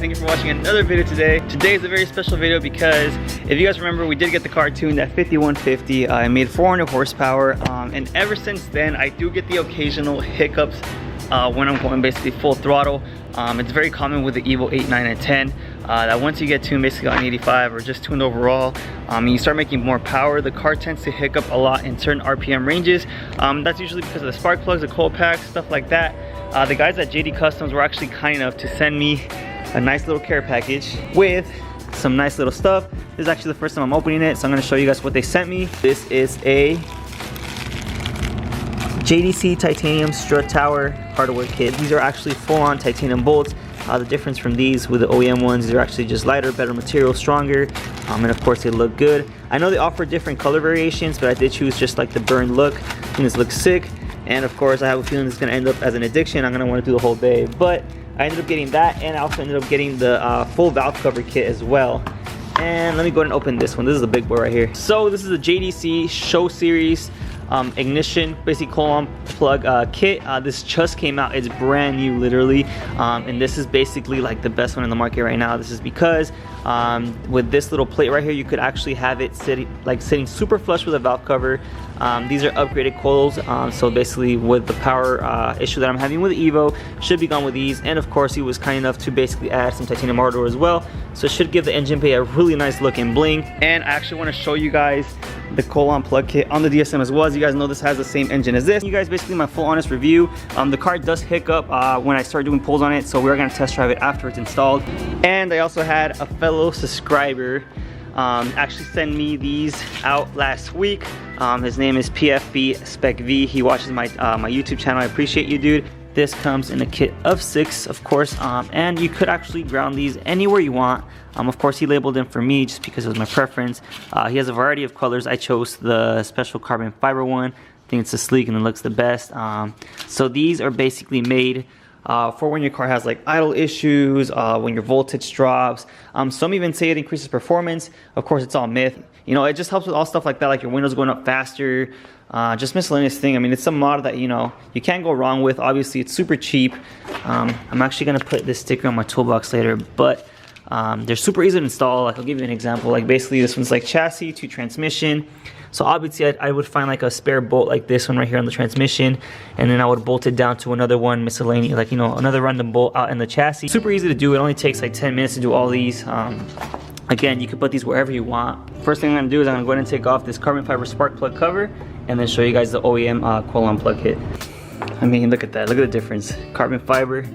thank you for watching another video today. Today is a very special video because if you guys remember, we did get the car tuned at 5150. I made 400 horsepower, and ever since then, I do get the occasional hiccups when I'm going basically full throttle. It's very common with the Evo 8, 9, and 10 that once you get tuned basically on 85 or just tuned overall, and you start making more power, the car tends to hiccup a lot in certain RPM ranges. That's usually because of the spark plugs, the coil packs, stuff like that. The guys at JD Customs were actually kind enough to send me a nice little care package with some nice little stuff. This is actually the first time I'm opening it, so I'm going to show you guys what they sent me. This is a JDC titanium strut tower hardware kit. These are actually full-on titanium bolts. The difference from these with the OEM ones, these are actually just lighter, better material, stronger, and of course they look good. I know they offer different color variations, but I did choose just like the burn look, and this looks sick. And of course I have a feeling it's going to end up as an addiction. I'm going to want to do the whole day, but I ended up getting that, and I also ended up getting the full valve cover kit as well. And let me go ahead and open this one. This is the big boy right here. So this is a JDC Show Series ignition, basically coil plug kit. This just came out. It's brand new, literally, and this is basically like the best one in the market right now. This is because with this little plate right here, you could actually have it sitting super flush with a valve cover. These are upgraded coils, so basically with the power issue that I'm having with the Evo, should be gone with these. And of course he was kind enough to basically add some titanium hardware as well, so it should give the engine bay a really nice look and bling. And I actually want to show you guys the coil plug kit on the DSM as well. As you guys know, this has the same engine as this. You guys, basically my full honest review, the car does hiccup when I start doing pulls on it, so we're gonna test drive it after it's installed. And I also had a fellow subscriber actually send me these out last week. His name is PFB Spec V. He watches my my YouTube channel. I appreciate you, dude. This comes in a kit of 6, of course, and you could actually ground these anywhere you want. Of course, he labeled them for me just because it was my preference. He has a variety of colors. I chose the special carbon fiber one. I think it's the sleek and it looks the best. So these are basically made for when your car has like idle issues, when your voltage drops. Some even say it increases performance. Of course, it's all myth. You know, it just helps with all stuff like that, like your windows going up faster, just miscellaneous thing. I mean, it's some model that, you know, you can't go wrong with. Obviously, it's super cheap. I'm actually gonna put this sticker on my toolbox later, but they're super easy to install. Like, I'll give you an example. Like, basically, this one's like chassis to transmission. So obviously I would find like a spare bolt like this one right here on the transmission, and then I would bolt it down to another one miscellaneous, like, you know, another random bolt out in the chassis. Super easy to do. It only takes like 10 minutes to do all these. Again, you can put these wherever you want. First thing I'm gonna do is I'm gonna go ahead and take off this carbon fiber spark plug cover and then show you guys the OEM coil plug kit. I mean, look at that. Look at the difference. Carbon fiber,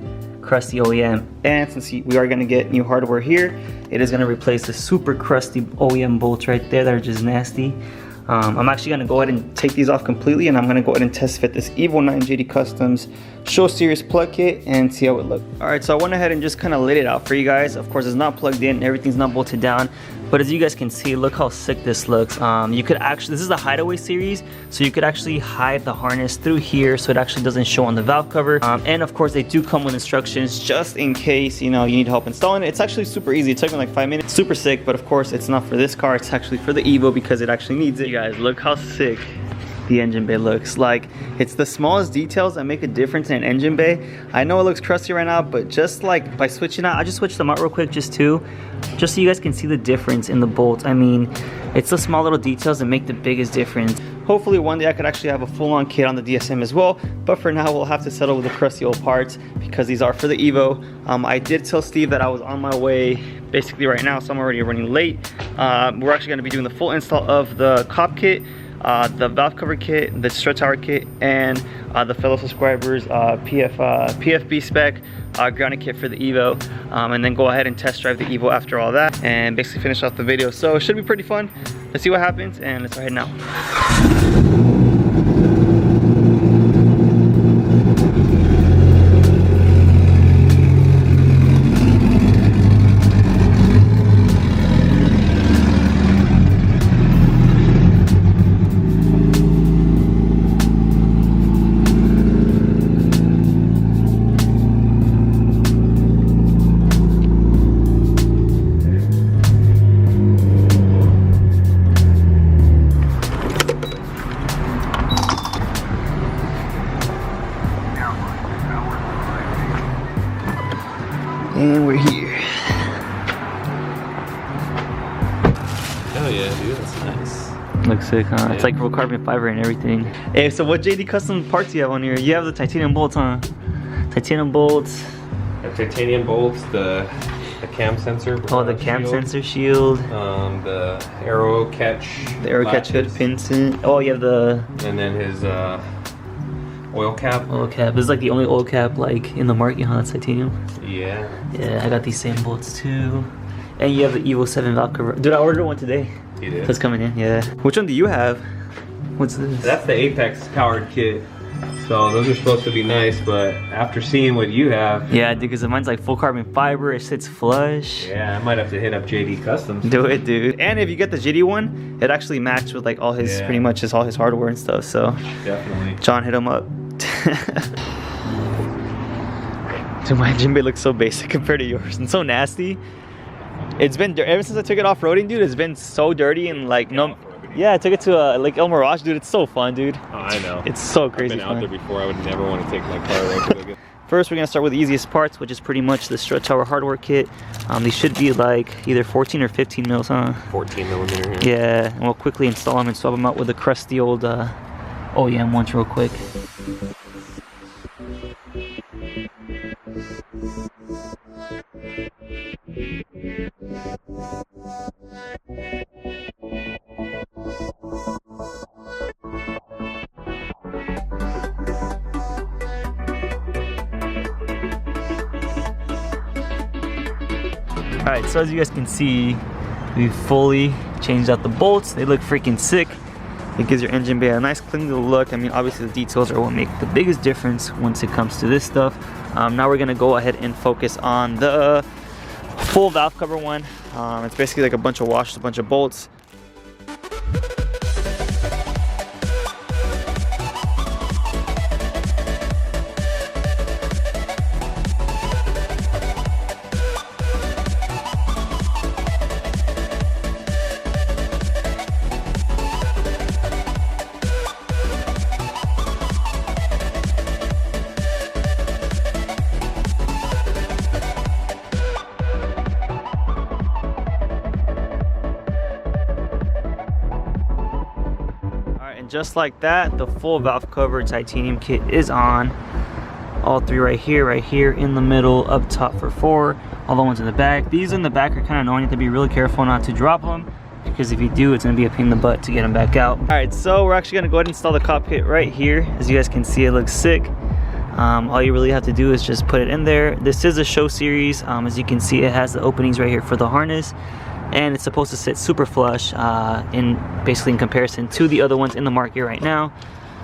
crusty OEM. And since we are gonna get new hardware here, it is gonna replace the super crusty OEM bolts right there that are just nasty. I'm actually gonna go ahead and take these off completely, and I'm gonna go ahead and test fit this Evo 9 JD Customs Show Series plug kit and see how it looks. All right, so I went ahead and just kind of laid it out for you guys. Of course, it's not plugged in, everything's not bolted down, but as you guys can see, look how sick this looks. You could actually, this is the hideaway series, so you could actually hide the harness through here so it actually doesn't show on the valve cover. And of course, they do come with instructions just in case, you know, you need help installing it. It's actually super easy. It took me like 5 minutes. Super sick, but of course, it's not for this car. It's actually for the Evo because it actually needs it. You guys, look how sick the engine bay looks. Like, it's the smallest details that make a difference in an engine bay. I know it looks crusty right now, but just like by switching out, I just switched them out real quick just so you guys can see the difference in the bolts. I mean, it's the small little details that make the biggest difference. Hopefully one day I could actually have a full-on kit on the DSM as well, but for now we'll have to settle with the crusty old parts because these are for the Evo. I did tell Steve that I was on my way basically right now, so I'm already running late. We're actually going to be doing the full install of the cop kit, the valve cover kit, the strut tower kit, and the fellow subscribers PFB spec grounding kit for the Evo, and then go ahead and test drive the Evo after all that and basically finish off the video. So it should be pretty fun. Let's see what happens, and let's go ahead now. looks sick, huh? Yeah. It's like real carbon fiber and everything. Hey, so what JD custom parts do you have on here? You have the titanium bolts, huh? Titanium bolts. The titanium bolts, the cam sensor. Oh, the cam sensor shield. The arrow catch. The arrow catch hood pins in. Oh, you have the. And then his oil cap. Oil cap. This is like the only oil cap like in the market, huh? That's titanium. Yeah. Yeah, I got these same bolts too. And you have the EVOS 7 valve cover. Dude, I ordered one today. You did? It's coming in, yeah. Which one do you have? What's this? That's the Apex powered kit. So those are supposed to be nice, but after seeing what you have. Yeah, dude, because mine's like full carbon fiber. It sits flush. Yeah, I might have to hit up JD Customs. Do it, dude. And if you get the JD one, it actually matched with like all his, pretty much just all his hardware and stuff. So definitely. John, hit him up. Dude, my engine bay looks so basic compared to yours and so nasty. It's been ever since I took it off-roading, dude. It's been so dirty and like no. Yeah, I took it to like El Mirage, dude. It's so fun, dude. Oh, I know. It's so crazy. I've been out there before. I would never want to take my car away. First, we're gonna start with the easiest parts, which is pretty much the strut tower hardware kit. These should be like either 14 or 15 mils, huh? 14 millimeter. Yeah, and we'll quickly install them and swap them out with the crusty old OEM ones real quick. Alright, so as you guys can see, we fully changed out the bolts. They look freaking sick. It gives your engine bay a nice clean little look. I mean, obviously the details are what make the biggest difference once it comes to this stuff. Now we're gonna go ahead and focus on the full valve cover one. It's basically like a bunch of washers, a bunch of bolts. And just like that, the full valve cover titanium kit is on. All three right here, in the middle, up top for 4, all the ones in the back. These in the back are kind of annoying. You have to be really careful not to drop them, because if you do, it's gonna be a pain in the butt to get them back out. All right, so we're actually gonna go ahead and install the cockpit right here. As you guys can see, it looks sick. All you really have to do is just put it in there. This is a show series. As you can see, it has the openings right here for the harness, and it's supposed to sit super flush basically in comparison to the other ones in the market right now.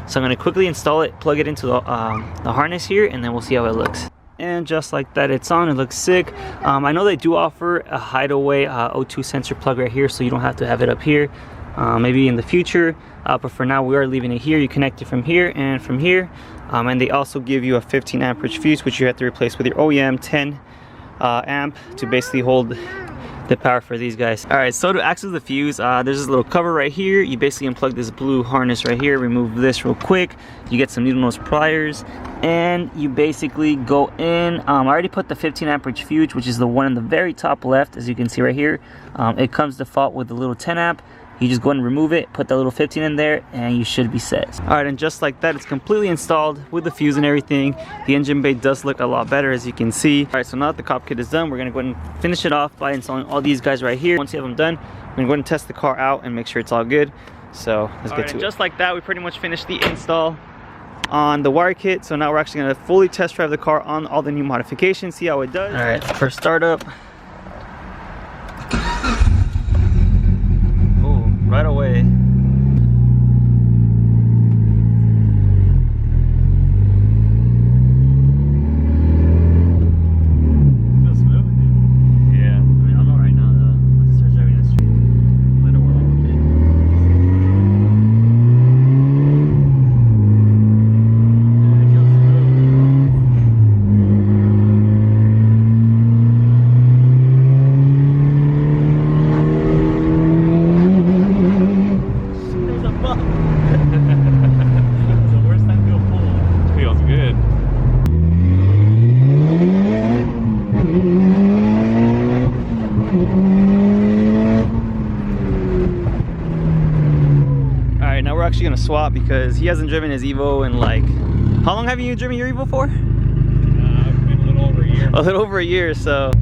So I'm going to quickly install it, plug it into the harness here, and then we'll see how it looks. And just like that, it's on. It looks sick. I know they do offer a hideaway O2 sensor plug right here, so you don't have to have it up here. Maybe in the future, but for now we are leaving it here. You connect it from here and from here, and they also give you a 15 amperage fuse, which you have to replace with your OEM 10 amp to basically hold the power for these guys. All right, so to access the fuse, there's this little cover right here. You basically unplug this blue harness right here, remove this real quick. You get some needle nose pliers, and you basically go in. I already put the 15 amperage fuse, which is the one in the very top left, as you can see right here. It comes default with the little 10 amp. You just go ahead and remove it, put that little 15 in there, and you should be set. All right, and just like that, it's completely installed with the fuse and everything. The engine bay does look a lot better, as you can see. All right, so now that the cop kit is done, we're gonna go ahead and finish it off by installing all these guys right here. Once you have them done, we're gonna go ahead and test the car out and make sure it's all good. So let's get to it. Just like that, we pretty much finished the install on the wire kit. So now we're actually gonna fully test drive the car on all the new modifications, see how it does. All right, for startup. Right away. Feels smooth. Yeah. I mean, I'm not right now though. I'm just start driving the street. Let it warm up a bit. It feels right, now we're actually gonna swap because he hasn't driven his Evo in like, how long have you driven your Evo for? It's been a little over a year. A little over a year, so.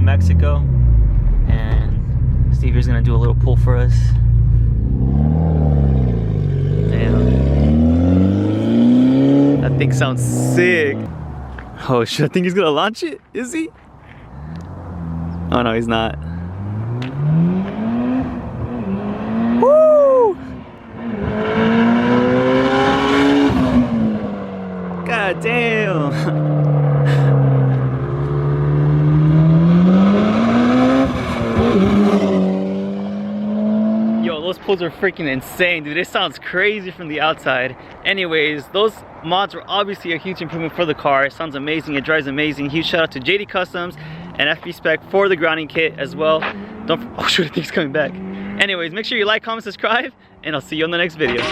Mexico, and Steve here's gonna do a little pull for us. Damn, that thing sounds sick. Oh shit, I think he's gonna launch it. Is he? Oh no, he's not. Woo! God damn. Those pulls are freaking insane, dude. It sounds crazy from the outside. Anyways, those mods were obviously a huge improvement for the car. It sounds amazing, it drives amazing. Huge shout out to JD Customs and FB Spec for the grounding kit as well. Oh shoot, I think it's coming back. Anyways, make sure you like, comment, subscribe, and I'll see you on the next video.